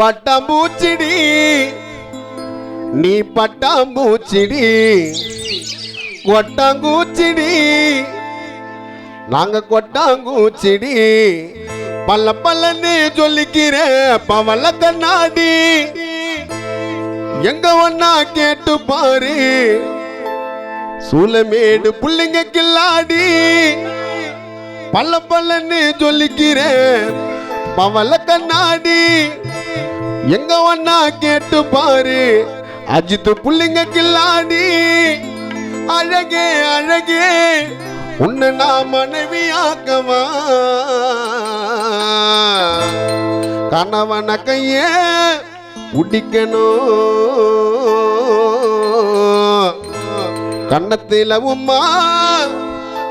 பட்டாம்பூச்சிடி நீ பட்டாம்பூச்சிடி கொட்டாங்கூச்சிடி நாங்க கொட்டாங்கூச்சிடி பல்ல பல்லன்னு சொல்லிக்கிறேன் பவள கண்ணாடி எங்க ஒன்னா கேட்டு பாரு சூலமேடு புள்ளிங்க கில்லாடி பல்ல பல்லன்னு சொல்லிக்கிறேன் பவள கண்ணாடி எங்க ஒன்னா கேட்டு பாரு அஜித்து புள்ளிங்க கில்லாடி அழகே அழகே உன்னை நான் மனைவியாக்கவா கணவன கைய பிடிக்கணும் கண்ணத்தில உம்மா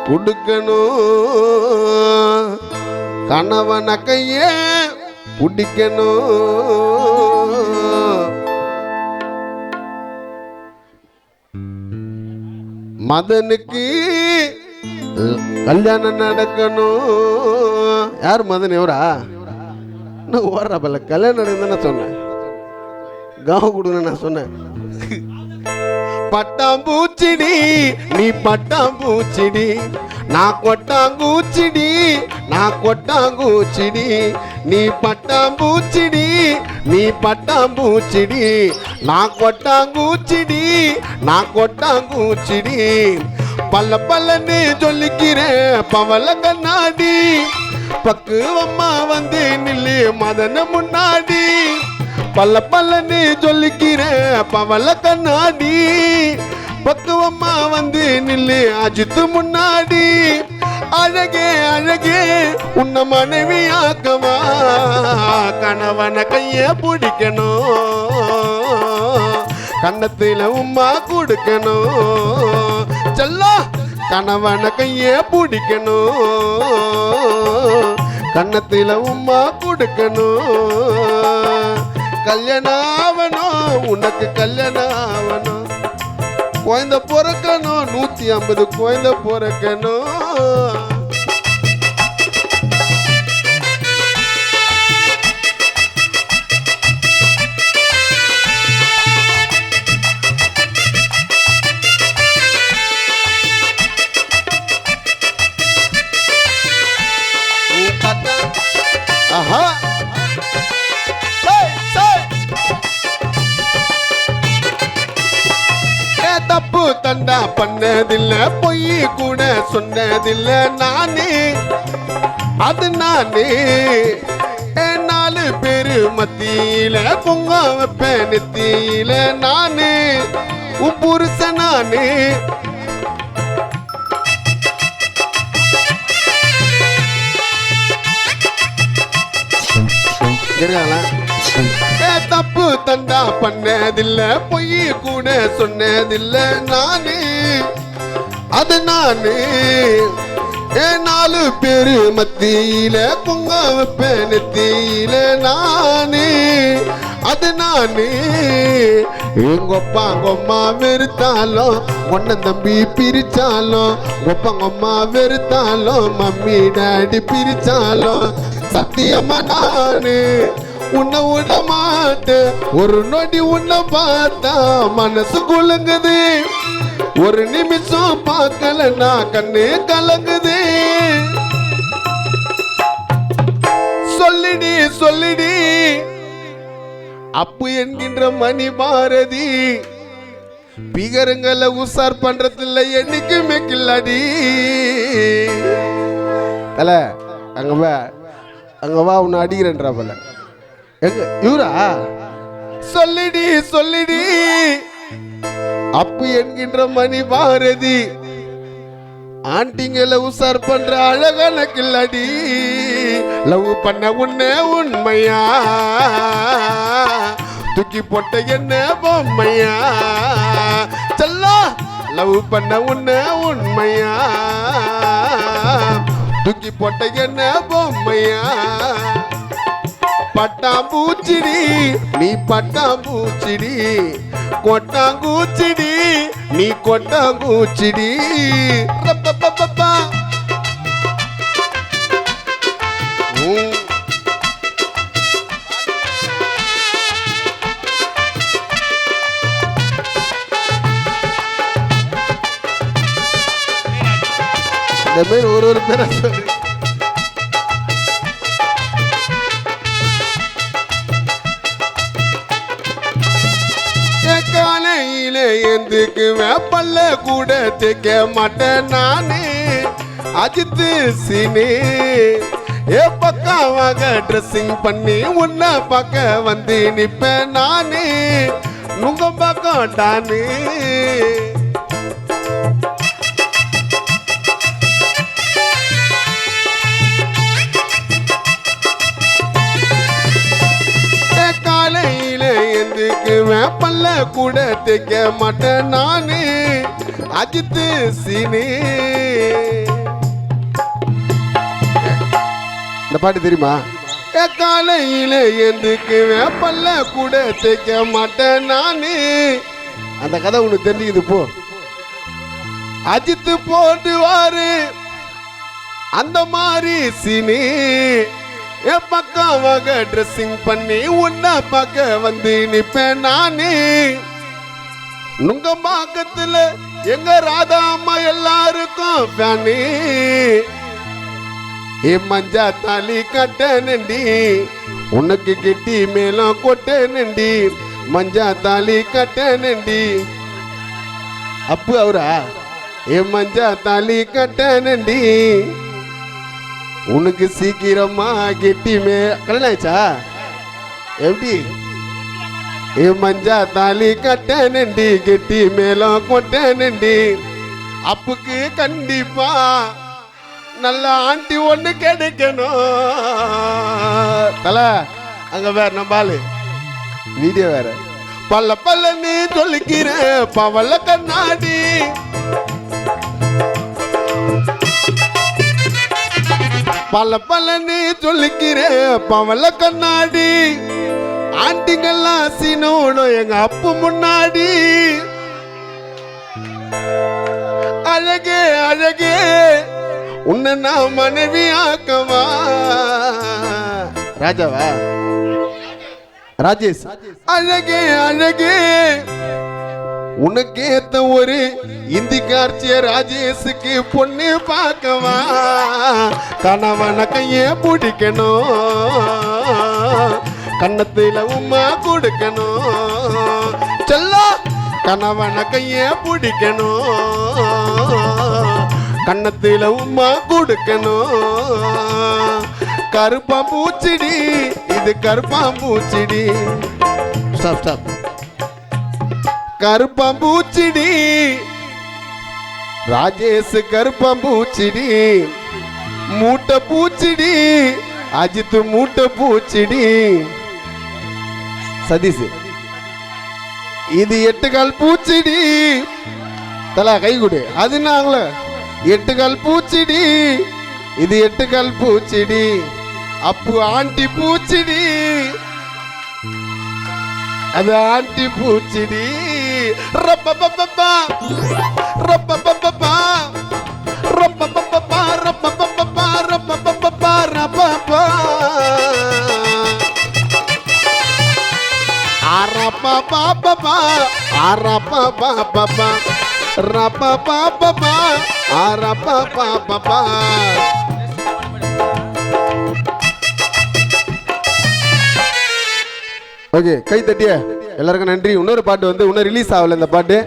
கொடுக்கணும் கணவன கைய பிடிக்கணும் மதனுக்கு கல்யாணம் நடக்கணும் யார் மதன் எவரா ஓடுறா பல்ல கல்யாணம் நடக்குதுன்னு நான் சொன்னேன் காவ கொடுங்க நான் சொன்னேன் பட்டாம்பூச்சிடி நீ பட்டாம்பூச்சிடி நான் கொட்டாங்கூச்சிடி நான் கொட்டாங்கூச்சிடி நீ பட்டாம்பூச்சிடி நீ பட்டாம்பூச்சிடி நான் கொட்டாங்கூச்சிடி நான் கொட்டாங்கூச்சிடி பல்ல பல்லன்னு சொல்லிக்கிறேன் பவள கண்ணாடி பக்குவம்மா வந்து நில்லு மதன முன்னாடி பல்ல பல்லன்னு சொல்லிக்கிறேன் பவள கண்ணாடி பக்குவம்மா வந்து நில்லு அஜித்து முன்னாடி அழகே அழகே உன்னை மனைவியாக்கவா கணவன கைய பிடிக்கணும் கண்ணத்தில உம்மா கொடுக்கணும் செல்லா கணவன கைய பிடிக்கணும் கண்ணத்தில உம்மா கொடுக்கணும் கல்யாணம் ஆவணும் உனக்கு கல்யாணம் ஆவணும் குழந்தை பிறக்கணும் 150 குழந்தை பிறக்கணும் ஆஹா தப்பு தண்டா பண்ணதில்ல பொய் கூட சொன்னதில்ல நானே அது நானே 4 பேரு மத்தியில பொங்க வைப்பேன் நெத்தியில நானே உன் புருஷ நானே தப்பு தண்டா பண்ணதில்ல பொய் கூட சொன்னதில்ல நானே அது நானே 4 பேரு மத்தியில பொங்க வைப்பேன் நெத்தியில நானே அது நானே எங்கொப்பாங்கம்மா வெறுத்தாலும் ஒன்ன தம்பி பிரிச்சாலும் ஒப்பாங்கம்மா வெறுத்தாலும் மம்மி டாடி பிரிச்சாலும் சத்தியமா நானு உன்னை விட மாட்டேன் ஒரு நொடி உன்னை பார்த்தா மனசு குலுங்குது ஒரு நிமிஷம் பார்க்கலன்னா கண்ணு கலங்குது சொல்லிடி சொல்லிடி அப்பு என்கின்ற மணி பாரதி பிகருங்களை உசார் பண்றதில்ல என்னைக்குமே கில்லாடி அல்ல அங்க வா உன்னை அடிக்கிறேன்றா போல எங்க இவரா சொல்லிடி சொல்லிடி அப்பு என்கின்ற மணி பாரதி ஆண்டிங்களை உசார் பண்ற அழகான கில்லாடி லவ் பண்ண உன்ன உண்மையா தூக்கி போட்ட என்ன பொம்மையா செல்லா லவ் பண்ண உன்ன உண்மையா தூக்கி போட்ட என்ன பொம்மையா பட்டாம்பூச்சிடி நீ பட்டாம்பூச்சிடி கொட்டாங்கூச்சிடி நீ கொட்டாங்கூச்சிடி இந்த மாதிரி ஒரு பேரை சொல்லு. காலையில எந்துக்கு வேப்பல்ல கூட தைக்க மாட்டேன் நானே அஜித்து சீனே ஏ பக்காவாக ட்ரெஸ்ஸிங் பண்ணி உன்னை பார்க்க வந்து நிப்பேன் நானே நுங்க பக்கம் டானே வேப்பல்ல கூட தைக்க மாட்டேன் நானே அஜித்து சீனே. இந்த பாட்டு தெரியுமா? காலையில எந்துக்கு வேப்பல்ல கூட தைக்க மாட்டேன் நானே. அந்த கதை உனக்கு தெரிஞ்சுக்குது போ. அஜித்து போட்டுவாரு அந்த மாதிரி சீனே என் பக்காவாக ட்ரெஸ்ஸிங் பண்ணி உன்னை பார்க்க வந்து நிப்பேன் நானே. நுங்க பாக்கத்துல எங்க ராதா அம்மா எல்லாருக்கும் ஃபேனே. ஏ மஞ்சா தாலி கட்ட நண்டி உனக்கு கெட்டி மேலும் கொட்ட நண்டி மஞ்சா தாலி கட்ட நண்டி. அப்பு அவரா? ஏ மஞ்சா தாலி கட்ட நண்டி உனக்கு சீக்கிரமா கெட்டிமே. கல்யாணம் ஆயிடுச்சா? எப்படி? ஏ மஞ்சா தாலி கட்ட நண்டி கெட்டி மேலும் கொட்ட நண்டி. அப்புக்கு கண்டிப்பா நல்ல ஆண்டி ஒண்ணு கிடைக்கணும். தல அங்க வேற நம்பாலு வீடியோ வேற. பல்ல பல்ல நீ சொல்லிக்கிற பவள கண்ணாடி பல பல நீ சொல்லிக்கிற பவள கண்ணாடி ஆண்டிங்கெல்லாம் சீனோடும் எங்க அப்பு முன்னாடி. அழகே அழகே உன்னை நான் மனைவி ஆக்கவா. ராஜாவா? ராஜேஷ். அழகே அழகே உனக்கு ஏத்த ஒரு இந்தி காட்சிய ராஜேஷுக்கு பொண்ணு பார்க்கவா. கணவன கைய பிடிக்கணும் கண்ணத்துல உமா கொடுக்கணும். செல்லா கணவன கைய பிடிக்கணும் கண்ணத்துல உமா கொடுக்கணும். கருப்பாம்பூச்சிடி இது கருப்பாம்பூச்சிடி. Stop stop. கருப்பாம்பூச்சிடி ராஜேஷ் கருப்பாம்பூச்சிடி மூட்டை பூச்சிடி அஜித் மூட்டை பூச்சிடி. சதீஷ் இது 8 கால் பூச்சிடி. தலா கை கொடு. அது நாங்கள 8 கால் பூச்சிடி இது 8 கால் பூச்சிடி. அப்பு ஆண்டி பூச்சிடி அது ஆண்டி பூச்சிடி. ரப்பப்பப்பா ரப்பப்பப்பா ரப்பப்பப்பா ரப்பப்பப்பா ரப்பப்பப்பா ரப்பப்பா அரப்பப்பப்பா அரப்பப்பப்பா ரப்பப்பப்பா அரப்பப்பப்பா. ஓகே, கை தட்டிய எல்லாருக்கும் நன்றி. இன்னொரு பாட்டு வந்து இன்னும் ரிலீஸ் ஆகல இந்த பாட்டு.